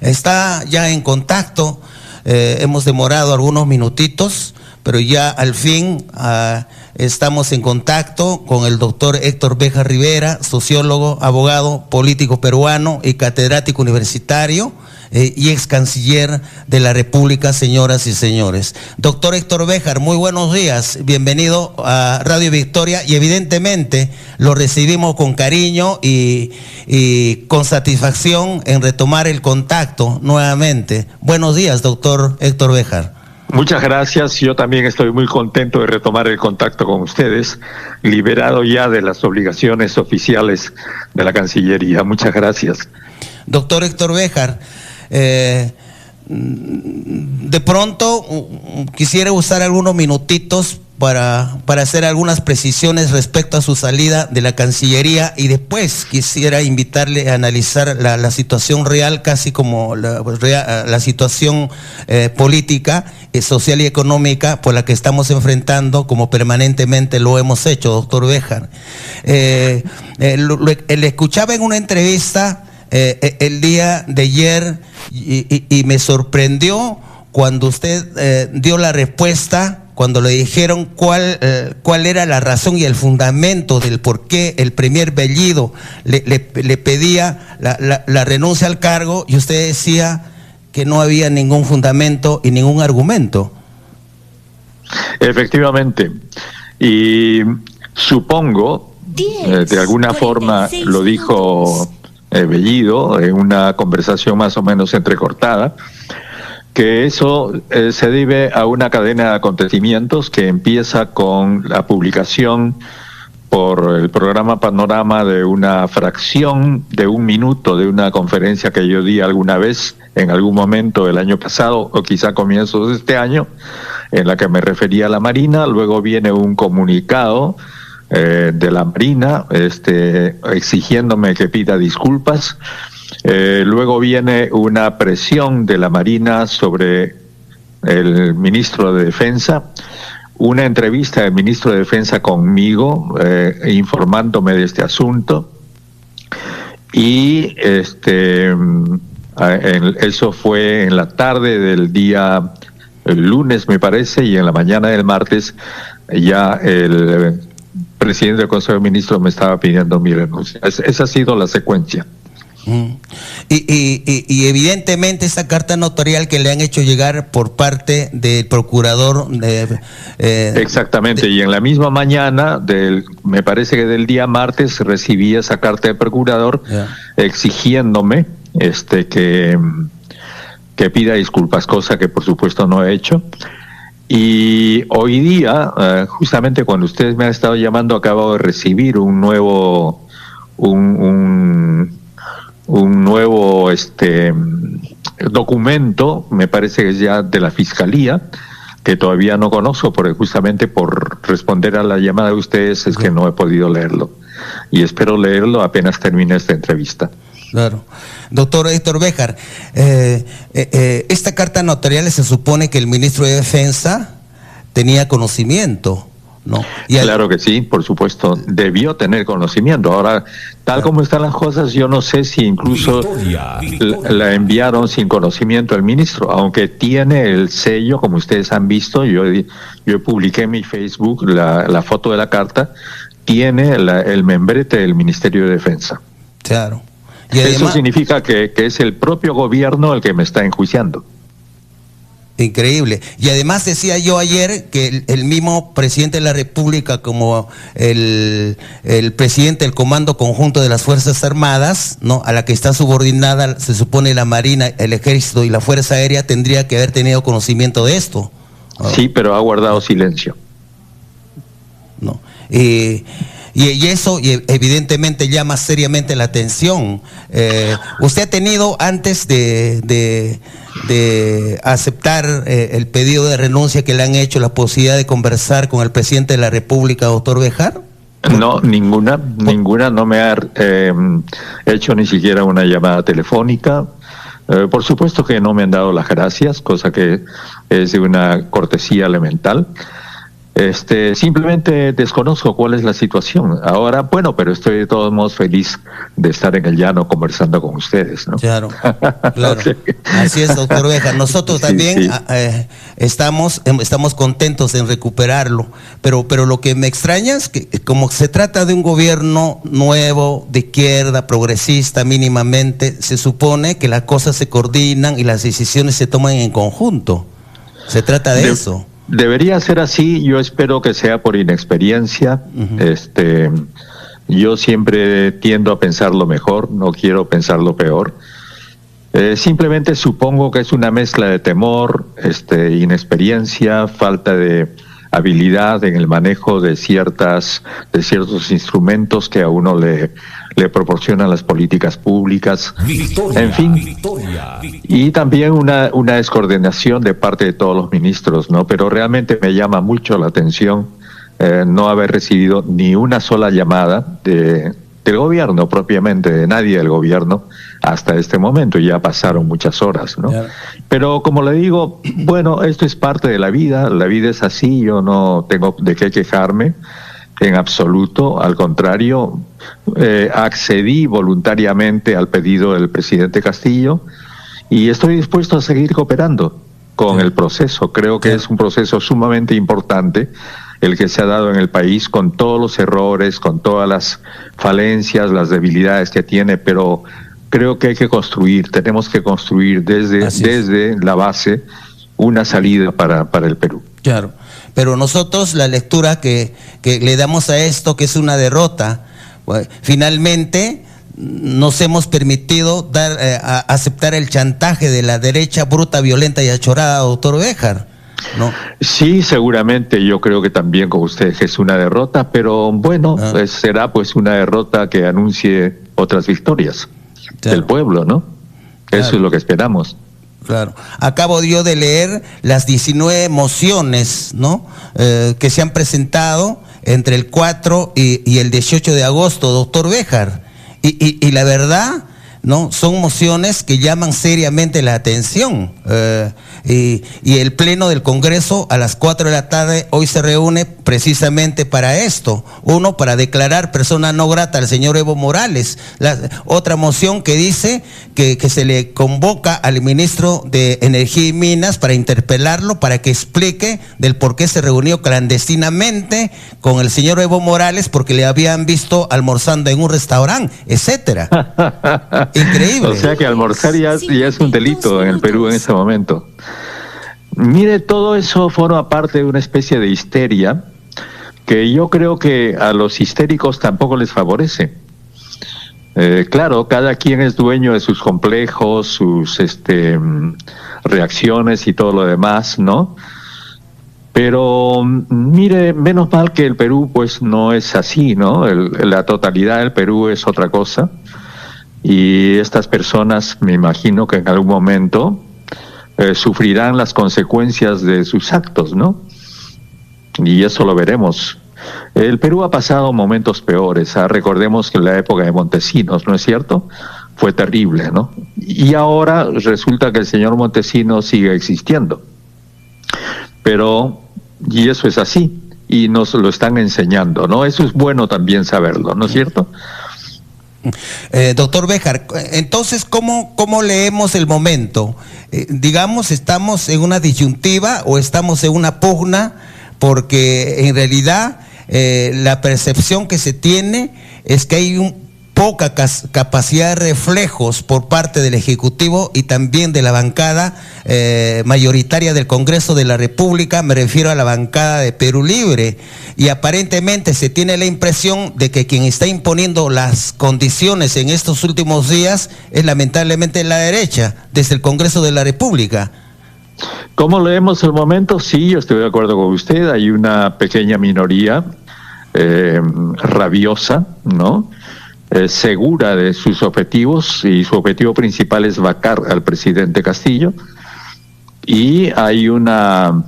está ya en contacto. Hemos demorado algunos minutitos, pero ya al fin estamos en contacto con el doctor Héctor Béjar Rivera, sociólogo, abogado, político peruano y catedrático universitario y ex canciller de la República, señoras y señores. Doctor Héctor Béjar, muy buenos días, bienvenido a Radio Victoria, y evidentemente lo recibimos con cariño y con satisfacción en retomar el contacto nuevamente. Buenos días, doctor Héctor Béjar. Muchas gracias, yo también estoy muy contento de retomar el contacto con ustedes, liberado ya de las obligaciones oficiales de la Cancillería. Muchas gracias. Doctor Héctor Béjar, de pronto quisiera usar algunos minutitos para hacer algunas precisiones respecto a su salida de la Cancillería, y después quisiera invitarle a analizar la situación real, casi como la situación política, social y económica por la que estamos enfrentando, como permanentemente lo hemos hecho, doctor Béjar. Le escuchaba en una entrevista el día de ayer y me sorprendió cuando usted dio la respuesta, cuando le dijeron cuál era la razón y el fundamento del por qué el premier Bellido le pedía la renuncia al cargo, y usted decía que no había ningún fundamento y ningún argumento. Efectivamente, y supongo, de alguna forma lo dijo Bellido en una conversación más o menos entrecortada, que eso se debe a una cadena de acontecimientos que empieza con la publicación por el programa Panorama de una fracción de un minuto de una conferencia que yo di alguna vez, en algún momento del año pasado o quizá comienzos de este año, en la que me refería a la Marina. Luego viene un comunicado de la Marina exigiéndome que pida disculpas. Luego viene una presión de la Marina sobre el ministro de Defensa, una entrevista del ministro de Defensa conmigo, informándome de este asunto, y eso fue en la tarde del día el lunes, me parece, y en la mañana del martes ya el presidente del Consejo de Ministros me estaba pidiendo mi renuncia. Esa ha sido la secuencia. Y evidentemente esta carta notarial que le han hecho llegar por parte del procurador exactamente, y en la misma mañana me parece que del día martes recibí esa carta del procurador exigiéndome que pida disculpas, cosa que por supuesto no he hecho. Y hoy día, justamente cuando ustedes me han estado llamando, acabo de recibir un nuevo documento, me parece que es ya de la Fiscalía, que todavía no conozco, porque justamente por responder a la llamada de ustedes es que no he podido leerlo, y espero leerlo apenas termine esta entrevista. Claro. Doctor Héctor Béjar, esta carta notarial se supone que el ministro de Defensa tenía conocimiento, ¿no? Claro que sí, por supuesto, debió tener conocimiento. Ahora, tal como están las cosas, yo no sé si incluso la enviaron sin conocimiento al ministro, aunque tiene el sello, como ustedes han visto. Yo publiqué en mi Facebook la foto de la carta, tiene el membrete del Ministerio de Defensa. Claro. Y además, eso significa que es el propio gobierno el que me está enjuiciando. Increíble. Y además decía yo ayer que el mismo presidente de la República, como el presidente del Comando Conjunto de las Fuerzas Armadas, ¿no?, a la que está subordinada, se supone, la Marina, el Ejército y la Fuerza Aérea, tendría que haber tenido conocimiento de esto. Sí, pero ha guardado silencio. No. Y eso evidentemente llama seriamente la atención. ¿Usted ha tenido, antes de aceptar el pedido de renuncia que le han hecho, la posibilidad de conversar con el presidente de la República, doctor Béjar? No, ninguna, no me ha hecho ni siquiera una llamada telefónica. Por supuesto que no me han dado las gracias, cosa que es de una cortesía elemental. Simplemente desconozco cuál es la situación. Ahora, bueno, pero estoy de todos modos feliz de estar en el llano conversando con ustedes, ¿no? Claro, claro. Así es, doctor Béjar. Nosotros también estamos contentos en recuperarlo, pero lo que me extraña es que como se trata de un gobierno nuevo, de izquierda, progresista mínimamente, se supone que las cosas se coordinan y las decisiones se toman en conjunto. Se trata de eso. Debería ser así, yo espero que sea por inexperiencia. Yo siempre tiendo a pensar lo mejor, no quiero pensar lo peor. Simplemente supongo que es una mezcla de temor, inexperiencia, falta de habilidad en el manejo de ciertos instrumentos que a uno le proporcionan las políticas públicas, en fin, y también una descoordinación de parte de todos los ministros, ¿no? Pero realmente me llama mucho la atención no haber recibido ni una sola llamada del gobierno propiamente, de nadie del gobierno hasta este momento. Ya pasaron muchas horas, ¿no? Yeah. Pero como le digo, bueno, esto es parte de la vida es así, yo no tengo de qué quejarme en absoluto, al contrario, accedí voluntariamente al pedido del presidente Castillo y estoy dispuesto a seguir cooperando con el proceso. Creo que es un proceso sumamente importante el que se ha dado en el país, con todos los errores, con todas las falencias, las debilidades que tiene, pero creo que hay que construir, tenemos que construir desde la base una salida para el Perú. Claro, pero nosotros la lectura que le damos a esto, que es una derrota, finalmente nos hemos permitido aceptar el chantaje de la derecha bruta, violenta y achorada, doctor Béjar, ¿no? Sí, seguramente, yo creo que también con ustedes es una derrota, pero bueno, será pues una derrota que anuncie otras victorias del pueblo, ¿no? Eso es lo que esperamos. Claro. Acabo yo de leer las 19 mociones, ¿no? Que se han presentado entre el 4 y el 18 de agosto, doctor Béjar. Y la verdad, ¿no? Son mociones que llaman seriamente la atención. Y el Pleno del Congreso a las 4 de la tarde hoy se reúne precisamente para esto. Uno, para declarar persona no grata al señor Evo Morales. Otra moción que dice que se le convoca al ministro de Energía y Minas para interpelarlo, para que explique del por qué se reunió clandestinamente con el señor Evo Morales, porque le habían visto almorzando en un restaurante, etcétera. Increíble. O sea que almorzar ya es un delito en el Perú en ese momento. Mire, todo eso forma parte de una especie de histeria que yo creo que a los histéricos tampoco les favorece. Claro, cada quien es dueño de sus complejos, sus reacciones y todo lo demás, ¿no? Pero mire, menos mal que el Perú pues no es así, ¿no? La totalidad del Perú es otra cosa. Y estas personas, me imagino que en algún momento sufrirán las consecuencias de sus actos, ¿no? Y eso lo veremos. El Perú ha pasado momentos peores, recordemos que en la época de Montesinos, ¿no es cierto? Fue terrible, ¿no? Y ahora resulta que el señor Montesinos sigue existiendo. Pero, y eso es así, y nos lo están enseñando, ¿no? Eso es bueno también saberlo, ¿no es cierto? Doctor Béjar, entonces, ¿cómo leemos el momento? Digamos, ¿estamos en una disyuntiva o estamos en una pugna? Porque en realidad la percepción que se tiene es que hay poca capacidad de reflejos por parte del Ejecutivo y también de la bancada mayoritaria del Congreso de la República, me refiero a la bancada de Perú Libre, y aparentemente se tiene la impresión de que quien está imponiendo las condiciones en estos últimos días es lamentablemente la derecha, desde el Congreso de la República. ¿Cómo leemos el momento? Sí, yo estoy de acuerdo con usted, hay una pequeña minoría rabiosa, ¿no? Segura de sus objetivos, y su objetivo principal es vacar al presidente Castillo, y hay una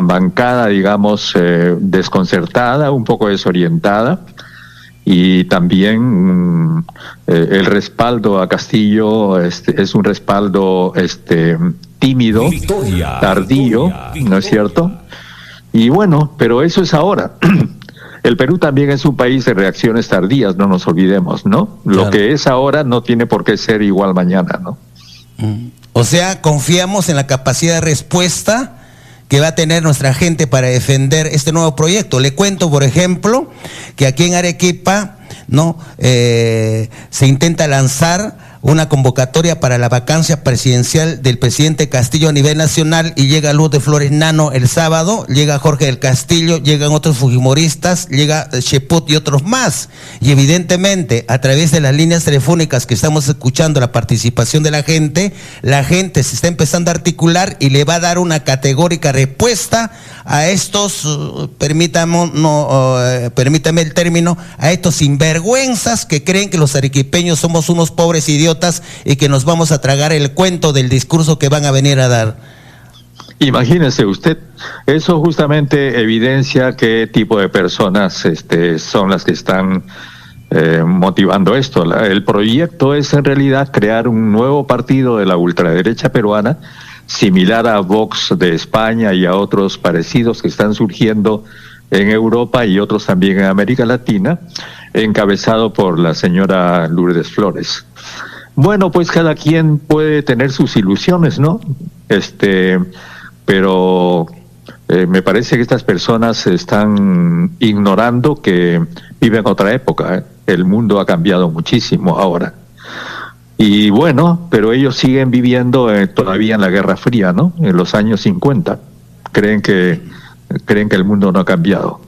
bancada, digamos, desconcertada, un poco desorientada, y también el respaldo a Castillo es un respaldo tímido, tardío, ¿no es cierto? Y bueno, pero eso es ahora. El Perú también es un país de reacciones tardías, no nos olvidemos, ¿no? Lo Claro. que es ahora no tiene por qué ser igual mañana, ¿no? O sea, confiamos en la capacidad de respuesta que va a tener nuestra gente para defender este nuevo proyecto. Le cuento, por ejemplo, que aquí en Arequipa, ¿no? Se intenta lanzar una convocatoria para la vacancia presidencial del presidente Castillo a nivel nacional, y llega Luz de Flores Nano el sábado, llega Jorge del Castillo, llegan otros fujimoristas, llega Cheput y otros más. Y evidentemente, a través de las líneas telefónicas que estamos escuchando la participación de la gente se está empezando a articular y le va a dar una categórica respuesta a estos, permítame el término, a estos sinvergüenzas que creen que los arequipeños somos unos pobres idiotas y que nos vamos a tragar el cuento del discurso que van a venir a dar. Imagínese usted, eso justamente evidencia qué tipo de personas son las que están motivando esto. El proyecto es en realidad crear un nuevo partido de la ultraderecha peruana, similar a Vox de España y a otros parecidos que están surgiendo en Europa y otros también en América Latina, encabezado por la señora Lourdes Flores. Bueno, pues cada quien puede tener sus ilusiones, ¿no? Pero me parece que estas personas están ignorando que viven otra época, ¿eh? El mundo ha cambiado muchísimo ahora. Y bueno, pero ellos siguen viviendo todavía en la Guerra Fría, ¿no? En los años 50. Creen que el mundo no ha cambiado.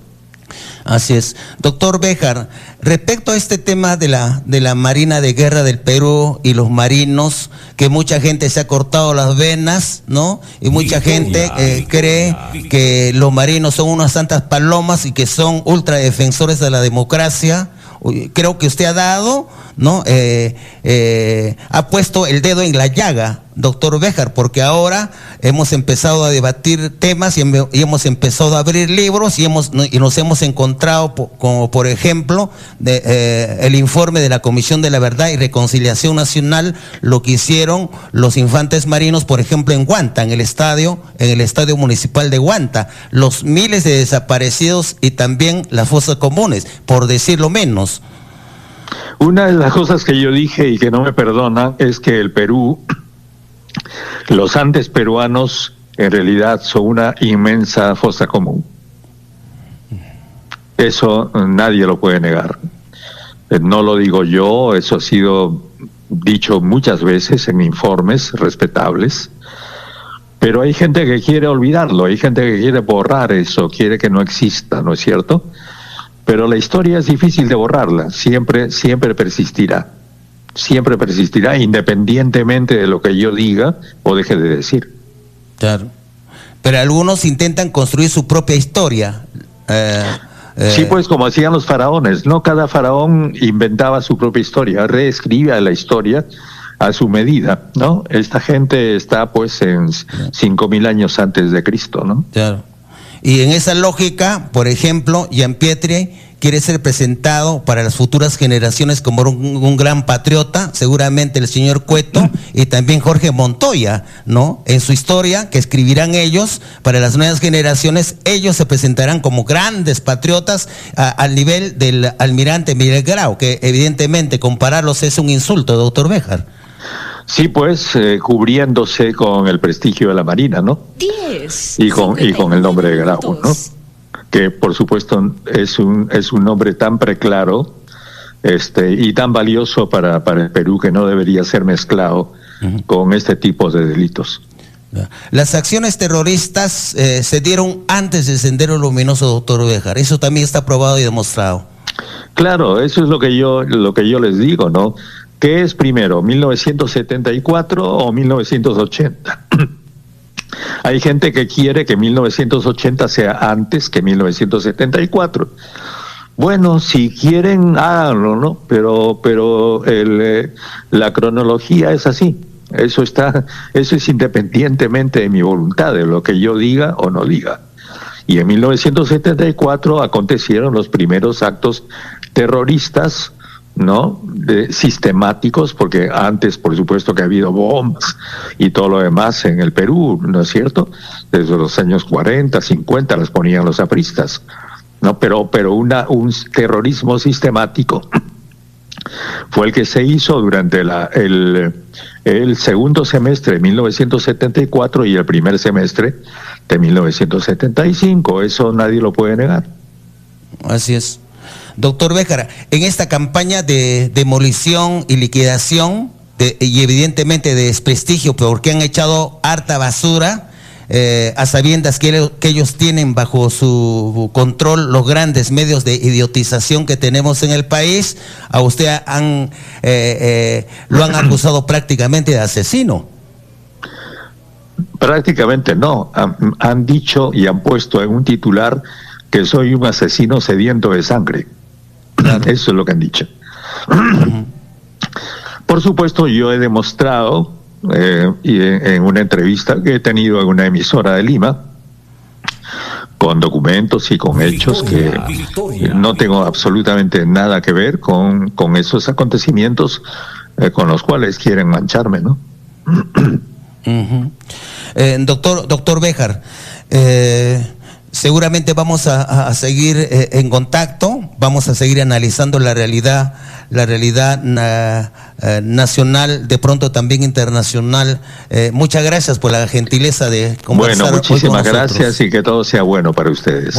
Así es. Doctor Béjar, respecto a este tema de la Marina de Guerra del Perú y los marinos, que mucha gente se ha cortado las venas, ¿no? Y mucha gente cree que los marinos son unas santas palomas y que son ultradefensores de la democracia. Creo que usted ha dado, ¿no? Ha puesto el dedo en la llaga, doctor Béjar, porque ahora hemos empezado a debatir temas y hemos empezado a abrir libros y nos hemos encontrado, como por ejemplo, el informe de la Comisión de la Verdad y Reconciliación Nacional, lo que hicieron los infantes marinos, por ejemplo, en Huanta, en el estadio municipal de Huanta, los miles de desaparecidos y también las fosas comunes, por decirlo menos. Una de las cosas que yo dije y que no me perdonan es que el Perú, los Andes peruanos, en realidad son una inmensa fosa común. Eso nadie lo puede negar. No lo digo yo, eso ha sido dicho muchas veces en informes respetables, pero hay gente que quiere olvidarlo, hay gente que quiere borrar eso, quiere que no exista, ¿no es cierto? Pero la historia es difícil de borrarla, siempre persistirá, independientemente de lo que yo diga o deje de decir. Claro, pero algunos intentan construir su propia historia. Sí, pues como hacían los faraones, ¿no? Cada faraón inventaba su propia historia, reescribía la historia a su medida, ¿no? Esta gente está pues en 5.000 años antes de Cristo, ¿no? Claro. Y en esa lógica, por ejemplo, Gianpietri quiere ser presentado para las futuras generaciones como un gran patriota, seguramente el señor Cueto y también Jorge Montoya, ¿no? En su historia que escribirán ellos para las nuevas generaciones, ellos se presentarán como grandes patriotas al nivel del almirante Miguel Grau, que evidentemente compararlos es un insulto, doctor Béjar. Sí, pues cubriéndose con el prestigio de la Marina, ¿no? 10, y con el nombre de Grau, ¿no? Que por supuesto es un nombre tan preclaro y tan valioso para el Perú, que no debería ser mezclado con este tipo de delitos. Las acciones terroristas se dieron antes del Sendero Luminoso, doctor Béjar. Eso también está probado y demostrado. Claro, eso es lo que yo les digo, ¿no? ¿Qué es primero, 1974 o 1980? Hay gente que quiere que 1980 sea antes que 1974. Bueno, si quieren, háganlo, ¿no? Pero la cronología es así. Eso es independientemente de mi voluntad, de lo que yo diga o no diga. Y en 1974 acontecieron los primeros actos terroristas ¿no? Sistemáticos, porque antes, por supuesto, que ha habido bombas y todo lo demás en el Perú, ¿no es cierto? Desde los años 40, 50 las ponían los apristas, ¿no? Pero un terrorismo sistemático fue el que se hizo durante el segundo semestre de 1974 y el primer semestre de 1975. Eso nadie lo puede negar. Así es. Doctor Béjar, en esta campaña de demolición y liquidación y evidentemente de desprestigio, porque han echado harta basura, a sabiendas que ellos tienen bajo su control los grandes medios de idiotización que tenemos en el país, a usted lo han acusado prácticamente de asesino. Prácticamente no, han dicho y han puesto en un titular que soy un asesino sediento de sangre. Claro. Eso es lo que han dicho. Por supuesto, yo he demostrado en una entrevista que he tenido en una emisora de Lima, con documentos y con hechos, que no tengo absolutamente nada que ver con esos acontecimientos con los cuales quieren mancharme, ¿no? Doctor Béjar, seguramente vamos a seguir en contacto, vamos a seguir analizando la realidad nacional, de pronto también internacional. Muchas gracias por la gentileza de conversar. Bueno, muchísimas gracias y que todo sea bueno para ustedes.